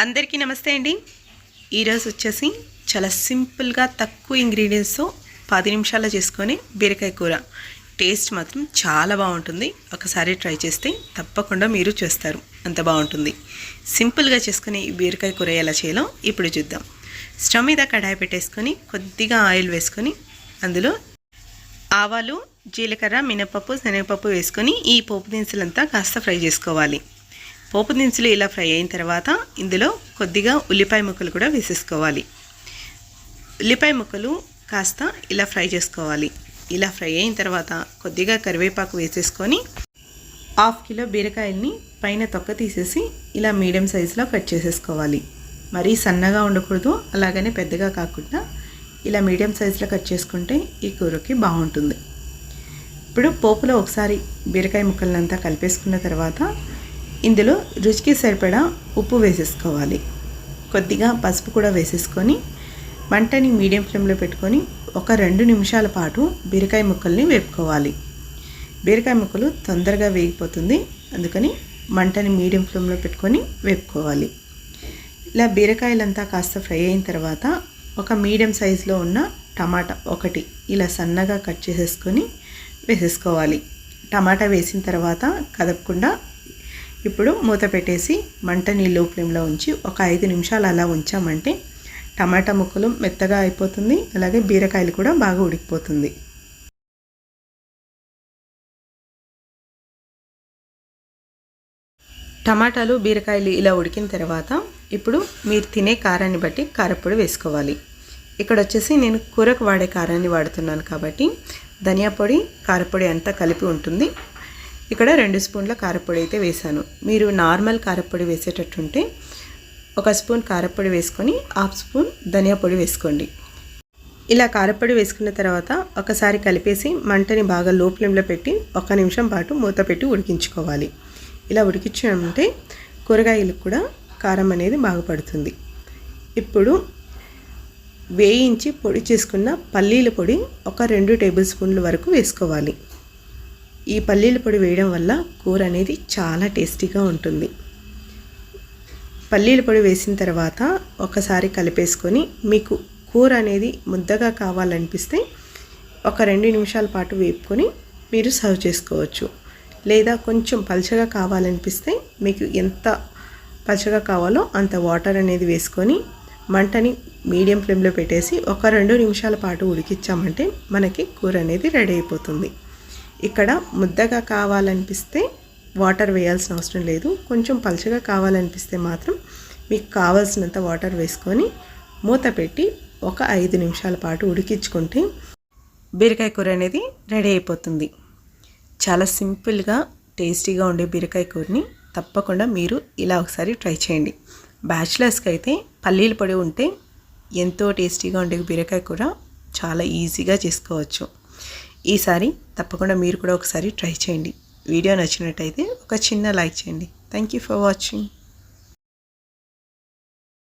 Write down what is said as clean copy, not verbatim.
అందరికీ నమస్తే అండి. ఈరోజు వచ్చేసి చాలా సింపుల్గా తక్కువ ఇంగ్రీడియంట్స్తో 10 నిమిషాల్లో చేసుకొని బీరకాయ కూర. టేస్ట్ మాత్రం చాలా బాగుంటుంది. ఒకసారి ట్రై చేస్తే తప్పకుండా మీరు చేస్తారు, అంత బాగుంటుంది. సింపుల్గా చేసుకుని ఈ బీరకాయ కూర ఎలా చేయాలో ఇప్పుడు చూద్దాం. స్టవ్ మీద కడాయి పెట్టేసుకొని కొద్దిగా ఆయిల్ వేసుకొని అందులో ఆవాలు, జీలకర్ర, మినపప్పు, శనగపప్పు వేసుకొని ఈ పోపు దినుసులంతా కాస్త ఫ్రై చేసుకోవాలి. పోపు దినుసులు ఇలా ఫ్రై అయిన తర్వాత ఇందులో కొద్దిగా ఉల్లిపాయ ముక్కలు కూడా వేసేసుకోవాలి. ఉల్లిపాయ ముక్కలు కాస్త ఇలా ఫ్రై చేసుకోవాలి. ఇలా ఫ్రై అయిన తర్వాత కొద్దిగా కరివేపాకు వేసేసుకొని 1/2 కిలో బీరకాయల్ని పైన తొక్క తీసేసి ఇలా మీడియం సైజులో కట్ చేసేసుకోవాలి. మరీ సన్నగా ఉండకూడదు, అలాగనే పెద్దగా కాకుండా ఇలా మీడియం సైజులో కట్ చేసుకుంటే ఈ కూరకి బాగుంటుంది. ఇప్పుడు పోపులో ఒకసారి బీరకాయ ముక్కలంతా కలిపేసుకున్న తర్వాత ఇందులో రుచికి సరిపడా ఉప్పు వేసేసుకోవాలి. కొద్దిగా పసుపు కూడా వేసేసుకొని మంటని మీడియం ఫ్లేమ్లో పెట్టుకొని ఒక 2 నిమిషాల పాటు బీరకాయ ముక్కల్ని వేపుకోవాలి. బీరకాయ ముక్కలు తొందరగా వేగిపోతుంది, అందుకని మంటని మీడియం ఫ్లేమ్లో పెట్టుకొని వేపుకోవాలి. ఇలా బీరకాయలంతా కాస్త ఫ్రై అయిన తర్వాత ఒక మీడియం సైజులో ఉన్న టమాటా ఒకటి ఇలా సన్నగా కట్ చేసేసుకొని వేసేసుకోవాలి. టమాటా వేసిన తర్వాత కదపకుండా ఇప్పుడు మూత పెట్టేసి మంటని లో ఫ్లేమ్లో ఉంచి ఒక 5 నిమిషాలు అలా ఉంచామంటే టమాటా ముక్కలు మెత్తగా అయిపోతుంది, అలాగే బీరకాయలు కూడా బాగా ఉడికిపోతుంది. టమాటాలు, బీరకాయలు ఇలా ఉడికిన తర్వాత ఇప్పుడు మీరు తినే కారాన్ని బట్టి కారపొడి వేసుకోవాలి. ఇక్కడ వచ్చేసి నేను కూరకు వాడే కారాన్ని వాడుతున్నాను కాబట్టి ధనియా పొడి, కారపొడి అంతా కలిపి ఉంటుంది. ఇక్కడ 2 స్పూన్ల కారపొడి అయితే వేసాను. మీరు నార్మల్ కారపొడి వేసేటట్టుంటే 1 స్పూన్ కారపొడి వేసుకొని 1/2 స్పూన్ ధనియా పొడి వేసుకోండి. ఇలా కారపొడి వేసుకున్న తర్వాత ఒకసారి కలిపేసి మంటని బాగా లో ఫ్లేమ్లో పెట్టి 1 నిమిషం పాటు మూత పెట్టి ఉడికించుకోవాలి. ఇలా ఉడికించామంటే కూరగాయలకు కూడా కారం అనేది బాగా పడుతుంది. ఇప్పుడు వేయించి పొడి చేసుకున్న పల్లీల పొడి ఒక 2 టేబుల్ స్పూన్ల వరకు వేసుకోవాలి. ఈ పల్లీల పొడి వేయడం వల్ల కూర అనేది చాలా టేస్టీగా ఉంటుంది. పల్లీల పొడి వేసిన తర్వాత ఒకసారి కలిపేసుకొని మీకు కూర అనేది ముద్దగా కావాలనిపిస్తే ఒక 2 నిమిషాల పాటు వేపుకొని మీరు సర్వ్ చేసుకోవచ్చు. లేదా కొంచెం పల్చగా కావాలనిపిస్తే మీకు ఎంత పల్చగా కావాలో అంత వాటర్ అనేది వేసుకొని మంటని మీడియం ఫ్లేమ్లో పెట్టేసి ఒక 2 నిమిషాల పాటు ఉడికించామంటే మనకి కూర అనేది రెడీ అయిపోతుంది. ఇక్కడ ముద్దగా కావాలనిపిస్తే వాటర్ వేయాల్సిన అవసరం లేదు. కొంచెం పల్చగా కావాలనిపిస్తే మాత్రం మీకు కావాల్సినంత వాటర్ వేసుకొని మూత పెట్టి ఒక 5 నిమిషాల పాటు ఉడికించుకుంటే బీరకాయ కూర అనేది రెడీ అయిపోతుంది. చాలా సింపుల్గా టేస్టీగా ఉండే బీరకాయ కూరని తప్పకుండా మీరు ఇలా ఒకసారి ట్రై చేయండి. బ్యాచిలర్స్కి అయితే పల్లీల పొడి ఉంటే ఎంతో టేస్టీగా ఉండే బీరకాయ కూర చాలా ఈజీగా చేసుకోవచ్చు. ఈసారి తప్పకుండా మీరు కూడా ఒకసారి ట్రై చేయండి. వీడియో నచ్చినట్టయితే ఒక చిన్న లైక్ చేయండి. Thank you for watching.